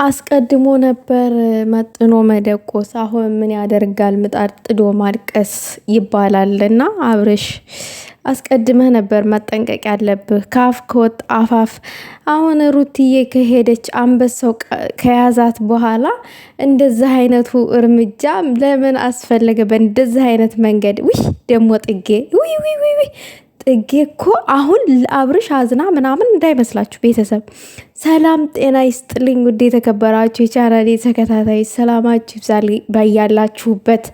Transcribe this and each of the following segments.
አስቀድሞ ነበር መጥኖ መደቆስ አሁን ምን ያደርጋል ምጣድ ጥዶ ማድቀስ ይባላልና አብርሽ አስቀድመህ ነበር መጠንቀቅ ያለብህ። ካፍ ከወጣ አፋፍ። አሁን ሩትዬ ከሄደች አንበሳው ከያዛት በኋላ እንደዚህ አይነቱ እርምጃ ለምን አስፈለገ? በእንደዚህ አይነት መንገድ ውይ ደግሞ ጥጌ ውይ ውይ ውይ ጥጌ እኮ አሁን አብርሽ አዝና ምናምን እንዳይመስላችሁ ቤተሰብ። ሰላም ጤና ይስጥልኝ ውድ የተከበራችሁ የቻናሌ ተከታታይ ሰላማችሁ ይብዛል ባያላችሁበት።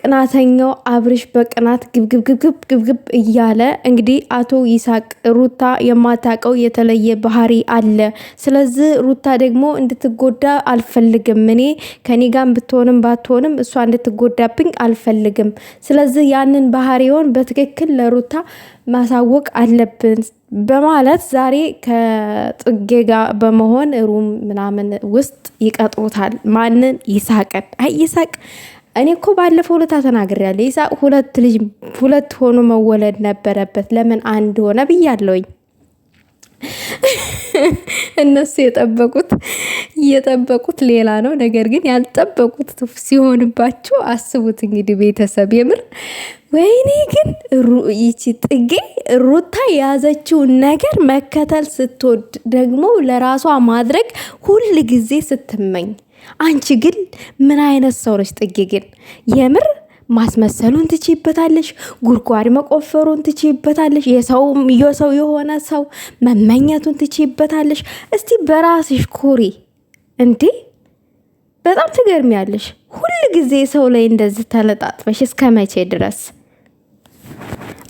ቅናተኛው አብርሽ በቅናት ግብግብ እያለ እንግዲህ አቶ ይሳቅ ሩታ የማታውቀው የተለየ ባህሪ አለ። ስለዚህ ሩታ ደግሞ እንድትጎዳ አልፈልግም። እኔ ከኔ ጋር ብትሆንም ባትሆንም እሷ እንድትጎዳብኝ አልፈልግም። ስለዚህ ያንን ባህሪውን በትክክል ለሩታ ማሳወቅ አለብን በማለት ዛሬ ከጥጌ ጋር በመሆን ሩም ምናምን ውስጥ ይቀጥሩታል። ማንን? ይሳቅን። አይ ይሳቅ እኔ እኮ ባለፈው ለታ ተናግሬያለሁ። ይሳቅ ሁለት ሆኖ መወለድ ነበረበት። ለምን አንድ ሆነ ብያለሁኝ። እነሱ የጠበቁት ሌላ ነው። ነገር ግን ያልጠበቁት ሲሆንባቸው አስቡት እንግዲህ ቤተሰብ የምር ወይኔ ግን ይቺ ጥጌ ሩታ የያዘችውን ነገር መከተል ስትወድ ደግሞ ለራሷ ማድረግ ሁል ጊዜ ስትመኝ፣ አንቺ ግን ምን አይነት ሰው ነች ጥጌ? ግን የምር ማስመሰሉን ትችይበታለሽ፣ ጉድጓድ መቆፈሩን ትችይበታለሽ፣ የሰው የሆነ ሰው መመኘቱን ትችይበታለሽ። እስቲ በራስሽ ኩሪ እንዴ! በጣም ትገርሚያለሽ። ሁል ጊዜ ሰው ላይ እንደዚህ ተለጣጥፈሽ እስከ መቼ ድረስ?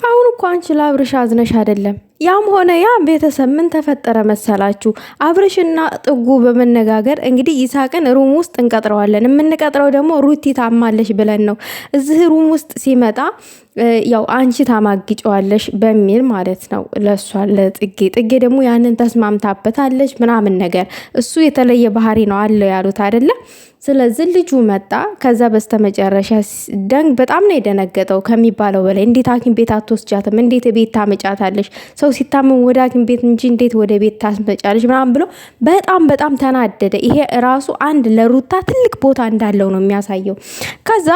አሁን እኮ አንቺ ለአብርሽ አዝነሽ አይደለም። ያም ሆነ ያ ቤተሰብ ምን ተፈጠረ መሰላችሁ? አብርሽና ጥጉ በመነጋገር እንግዲህ ይሳቅን ሩም ውስጥ እንቀጥረዋለን። የምንቀጥረው ደግሞ ሩቲ ታማለሽ ብለን ነው። እዚህ ሩም ውስጥ ሲመጣ ያው አንቺ ታማግጨዋለሽ በሚል ማለት ነው ለሷ ጥጌ ደግሞ ያንን ተስማምታበታለች ምናምን ነገር። እሱ የተለየ ባህሪ ነው አለው ያሉት አይደለም። ስለዚህ ልጁ መጣ። ከዛ በስተመጨረሻ በጣም ነው የደነገጠው ከሚባለው በላይ። እንዴት ሐኪም ቤት አትወስጃትም? እንዴት ቤት ታመጫታለሽ? ሰው ሲታመም ወደ ሐኪም ቤት እንጂ እንዴት ወደ ቤት ታስመጫለሽ? ምናምን ብሎ በጣም ተናደደ። ይሄ ራሱ አንድ ለሩታ ትልቅ ቦታ እንዳለው ነው የሚያሳየው። ከዛ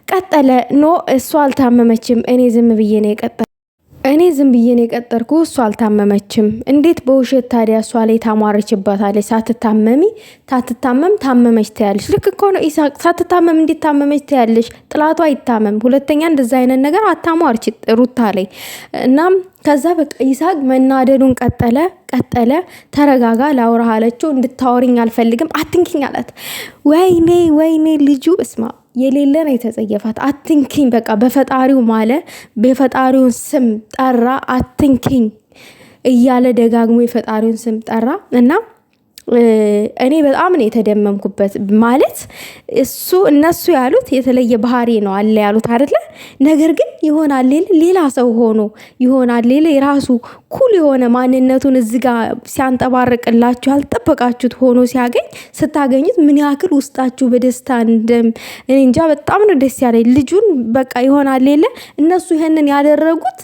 ቀጠለ። ኖ እሷ አልታመመችም፣ እኔ ዝም ብዬ ነው የቀጠርኩ፣ እሷ አልታመመችም። እንዴት በውሸት ታዲያ እሷ ላይ ታሟርችባታለች? ሳትታመም ታመመች ትያለሽ። ልክ እኮ ነው ይሳቅ። ሳትታመም እንዴት ታመመች ትያለሽ? ጥላቷ አይታመም። ሁለተኛ እንደዛ አይነት ነገር አታሟርች ሩታ ላይ። እናም ከዛ በቃ ይሳቅ መናደዱን ቀጠለ። ተረጋጋ ላውራህ አለችው። እንድታወሪኝ አልፈልግም፣ አትንኪኝ አላት። ወይኔ ልጁ እስማ የሌለ ነው የተጸየፋት። አትንኪኝ በቃ በፈጣሪው ማለ፣ በፈጣሪውን ስም ጠራ። አትንኪኝ እያለ ደጋግሞ የፈጣሪውን ስም ጠራ እና እኔ በጣም ነው የተደመምኩበት። ማለት እነሱ ያሉት የተለየ ባህሪ ነው አለ ያሉት አይደለ? ነገር ግን ይሆናል ሌላ ሰው ሆኖ ይሆናል የራሱ ኩል የሆነ ማንነቱን እዚህ ጋር ሲያንጠባርቅላችሁ ያልጠበቃችሁት ሆኖ ስታገኙት ምን ያክል ውስጣችሁ በደስታ እኔ እንጃ። በጣም ነው ደስ ያለኝ። ልጁን በቃ ይሆናል እነሱ ይሄንን ያደረጉት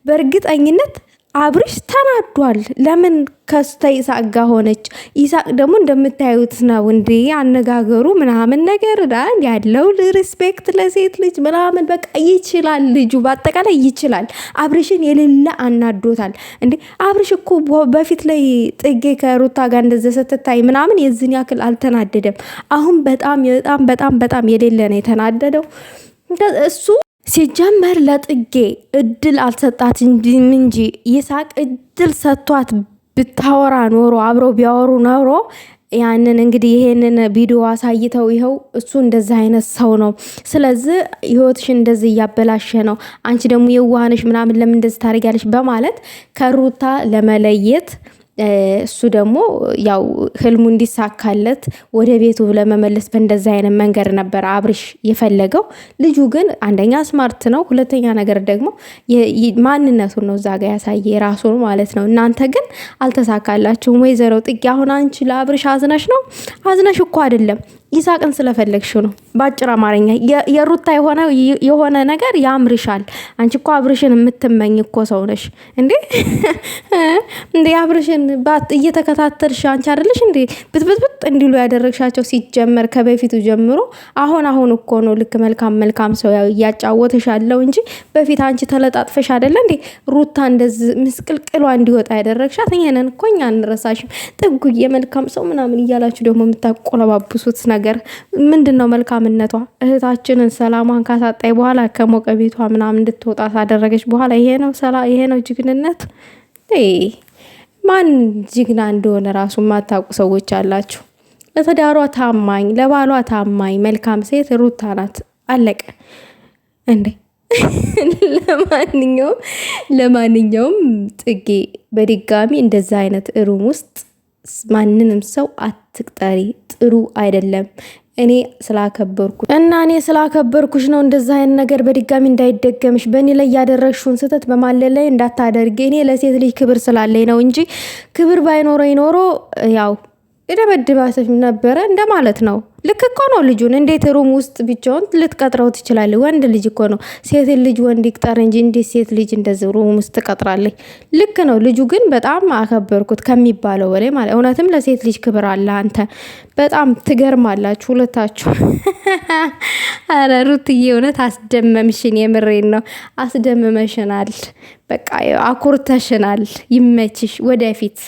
በእርግጠኝነት አብርሽ ተናዷል። ለምን ከስተ ይሳቅ ጋር ሆነች? ይሳቅ ደግሞ እንደምታዩት ነው እንዴ አነጋገሩ ምናምን ነገር ያለው ሪስፔክት ለሴት ልጅ ምናምን በቃ ይችላል። ልጁ በአጠቃላይ ይችላል። አብርሽን የሌለ አናዶታል እንዴ። አብርሽ እኮ በፊት ላይ ጥጌ ከሩታ ጋር እንደዘ ስትታይ ምናምን የዝን ያክል አልተናደደም። አሁን በጣም የሌለ ነው የተናደደው እሱ። ሲጀመር ለጥጌ እድል አልሰጣት እንጂ ይሳቅ እድል ሰጥቷት ብታወራ ኖሮ አብረው ቢያወሩ ኖሮ ያንን እንግዲህ ይሄንን ቪዲዮ አሳይተው ይኸው እሱ እንደዚህ አይነት ሰው ነው። ስለዚህ ህይወትሽ እንደዚህ እያበላሸ ነው፣ አንቺ ደግሞ የዋህነሽ ምናምን ለምን እንደዚህ ታደርጊያለሽ በማለት ከሩታ ለመለየት እሱ ደግሞ ያው ህልሙ እንዲሳካለት ወደ ቤቱ ለመመለስ በእንደዛ አይነት መንገድ ነበር አብርሽ የፈለገው። ልጁ ግን አንደኛ ስማርት ነው፣ ሁለተኛ ነገር ደግሞ ማንነቱን ነው እዛ ጋ ያሳየ የራሱን ማለት ነው። እናንተ ግን አልተሳካላችሁም። ወይዘሮ ጥጌ አሁን አንቺ ለአብርሽ አዝነሽ ነው? አዝነሽ እኮ አይደለም። ይሳቅን ስለፈለግሽው ነው። በአጭር አማርኛ የሩታ የሆነ ነገር ያምርሻል። አንቺ እኮ አብርሽን የምትመኝ እኮ ሰው ነሽ እንዴ? እንዴ አብርሽን እየተከታተልሽ አንቺ አይደለሽ እንዴ ብትብትብት እንዲሉ ያደረግሻቸው? ሲጀመር ከበፊቱ ጀምሮ አሁን እኮ ነው ልክ መልካም ሰው እያጫወተሽ ያለው እንጂ በፊት አንቺ ተለጣጥፈሽ አይደለ እንዴ ሩታ እንደዚህ ምስቅልቅሏ እንዲወጣ ያደረግሻት? ይሄንን እኮ እኛ አንረሳሽም። ጥጉዬ መልካም ሰው ምናምን እያላችሁ ደግሞ የምታቆለባብሱት ነገር ምንድነው? መልካምነቷ እህታችንን ሰላሟን ካሳጣይ በኋላ ከሞቀ ቤቷ ምናምን እንድትወጣ ካደረገች በኋላ ይሄ ነው ጅግንነት? ማን ጅግና እንደሆነ ራሱ የማታውቁ ሰዎች አላችሁ። ለተዳሯ ታማኝ፣ ለባሏ ታማኝ መልካም ሴት ሩታ ናት። አለቀ እንዴ። ለማንኛውም ጽጌ በድጋሚ እንደዛ አይነት እሩም ውስጥ ማንንም ሰው አትቅጠሪ። ጥሩ አይደለም። እኔ ስላከበርኩሽ ነው እንደዛ አይነት ነገር በድጋሚ እንዳይደገምሽ በእኔ ላይ ያደረግሽውን ስህተት በማለል ላይ እንዳታደርጊ። እኔ ለሴት ልጅ ክብር ስላለኝ ነው እንጂ ክብር ባይኖረኝ ኖሮ ያው እደበድባትሽ ነበረ እንደማለት ነው። ልክ እኮ ነው። ልጁን እንዴት ሩም ውስጥ ብቻውን ልትቀጥረው ትችላለህ? ወንድ ልጅ እኮ ነው። ሴት ልጅ ወንድ ይቅጠር እንጂ እንዴት ሴት ልጅ እንደዚህ ሩም ውስጥ ትቀጥራለች? ልክ ነው። ልጁ ግን በጣም አከበርኩት ከሚባለው በላይ ማለት። እውነትም ለሴት ልጅ ክብር አለ። አንተ በጣም ትገርማላችሁ ሁለታችሁ። አረ ሩትዬ እውነት አስደመምሽን። የምሬን ነው። አስደምመሽናል። በቃ አኩርተሽናል። ይመችሽ ወደፊት